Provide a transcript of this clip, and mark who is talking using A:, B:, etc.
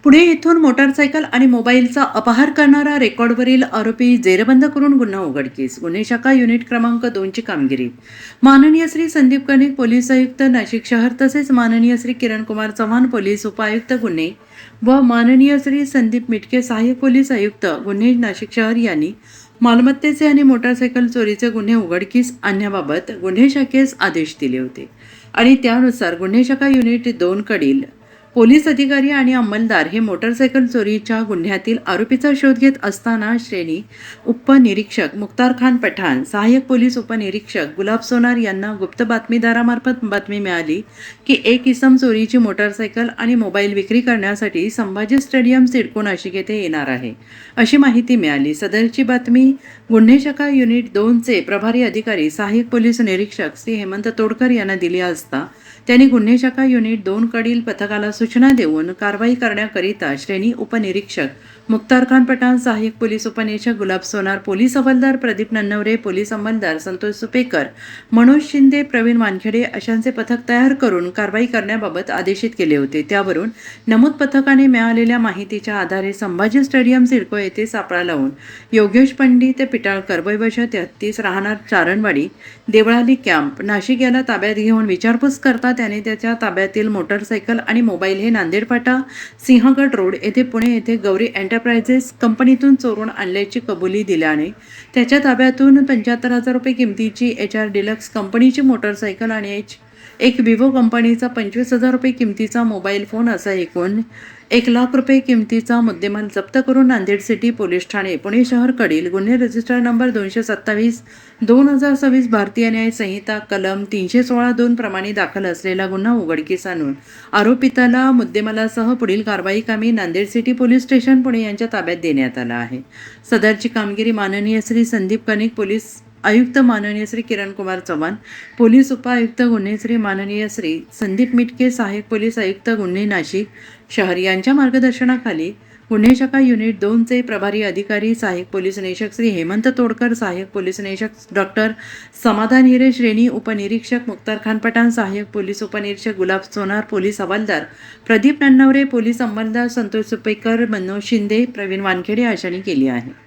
A: पुणे येथून मोटारसायकल आणि मोबाईलचा अपहार करणारा रेकॉर्डवरील आरोपी जेरबंद करून गुन्हा उघडकीस. गुन्हे शाखा युनिट क्रमांक 2 ची कामगिरी. माननीय श्री संदीप कनिक पोलीस आयुक्त नाशिक शहर तसेच माननीय श्री किरण कुमार चव्हाण पोलीस उपायुक्त गुन्हे व माननीय श्री संदीप मिटके सहाय्यक पोलीस आयुक्त गुन्हे नाशिक शहर यांनी मालमत्तेचे आणि मोटारसायकल चोरीचे गुन्हे उघडकीस आणण्याबाबत गुन्हे शाखेस आदेश दिले होते आणि त्यानुसार गुन्हे शाखा युनिट 2 कडील पोलीस अधिकारी आणि अंमलदार हे मोटारसायकल चोरीच्या गुन्ह्यातील आरोपीचा शोध घेत असताना श्रेणी उपनिरीक्षक मुख्तार खान पठाण, सहाय्यक पोलीस उपनिरीक्षक गुलाब सोनार यांना गुप्त बातमीदारामार्फत बातमी मिळाली की एक इसम चोरीची मोटारसायकल आणि मोबाईल विक्री करण्यासाठी संभाजी स्टेडियम सिडको नाशिक येथे येणार आहे अशी माहिती मिळाली. सदरची बातमी गुन्हे शाखा युनिट 2 चे प्रभारी अधिकारी सहाय्यक पोलीस निरीक्षक श्री हेमंत तोडकर यांना दिली असता त्यांनी गुन्हे शाखा युनिट 2 कडील पथकाला सूचना देऊन कारवाई करण्याकरिता श्रेणी उपनिरीक्षक मुख्तार खान पठाण, सहाय्यक पोलीस उपनिरीक्षक गुलाब सोनार, पोलीस हवालदार प्रदीप नन्नवरे, पोलीस अंमलदार संतोष सुपेकर, मनोज शिंदे, प्रवीण वानखेडे अशांचे पथक तयार करून कारवाई करण्याबाबत आदेशित केले होते. त्यावरून नमूद पथकाने मिळालेल्या माहितीच्या आधारे संभाजी स्टेडियम सिडको येथे सापळा लावून योगेश पंडित पिटाळकर वय वर्ष 33 राहणार चारणवाडी देवळाली कॅम्प नाशिक याला ताब्यात घेऊन विचारपूस करता त्याने त्याच्या ताब्यातील मोटारसायकल आणि मोबाईल हे नांदेड फाटा सिंहगड रोड येथे पुणे येथे गौरी एंटरप्राइजेस कंपनीतून चोरून आणल्याची कबुली दिल्याने त्याच्या ताब्यातून 75,000 रुपये किमतीची HR डिलक्स कंपनीची मोटारसायकल आणि एक विवो कंपनीचा 25,000 रुपये किमतीचा मोबाईल फोन असा एकूण 1,00,000 रुपये किमतीचा मुद्देमाल जप्त करून नांदेड सिटी पोलीस ठाणे पुणे शहरकडील गुन्हे रजिस्टर नंबर 227/2026 भारतीय न्याय संहिता कलम 316(2) प्रमाणे दाखल असलेला गुन्हा उघडकीस आणून आरोपिताला मुद्देमालासह पुढील कारवाई कामी Nanded city police station Pune यांच्या ताब्यात देण्यात आला आहे. सदरची कामगिरी माननीय श्री संदीप कनिक पोलीस आयुक्त, माननीय श्री किरण कुमार चव्हाण पोलीस उपायुक्त गुन्हे, श्री माननीय श्री संदीप मिटके सहाय्यक पोलीस आयुक्त गुन्हे नाशिक शहर यांच्या मार्गदर्शनाखाली गुन्हे शाखा युनिट 2 चे प्रभारी अधिकारी सहाय्यक पोलीस निरीक्षक श्री हेमंत तोडकर, सहाय्यक पोलीस निरीक्षक डॉक्टर समाधान हिरे, श्रेणी उपनिरीक्षक मुख्तार खान पठाण, सहाय्यक पोलीस उपनिरीक्षक गुलाब सोनार, पोलीस हवालदार प्रदीप नन्नवरे, पोलीस अंमलदार संतोष सुपेकर, मनोज शिंदे, प्रवीण वानखेडे अशांनी केली आहे.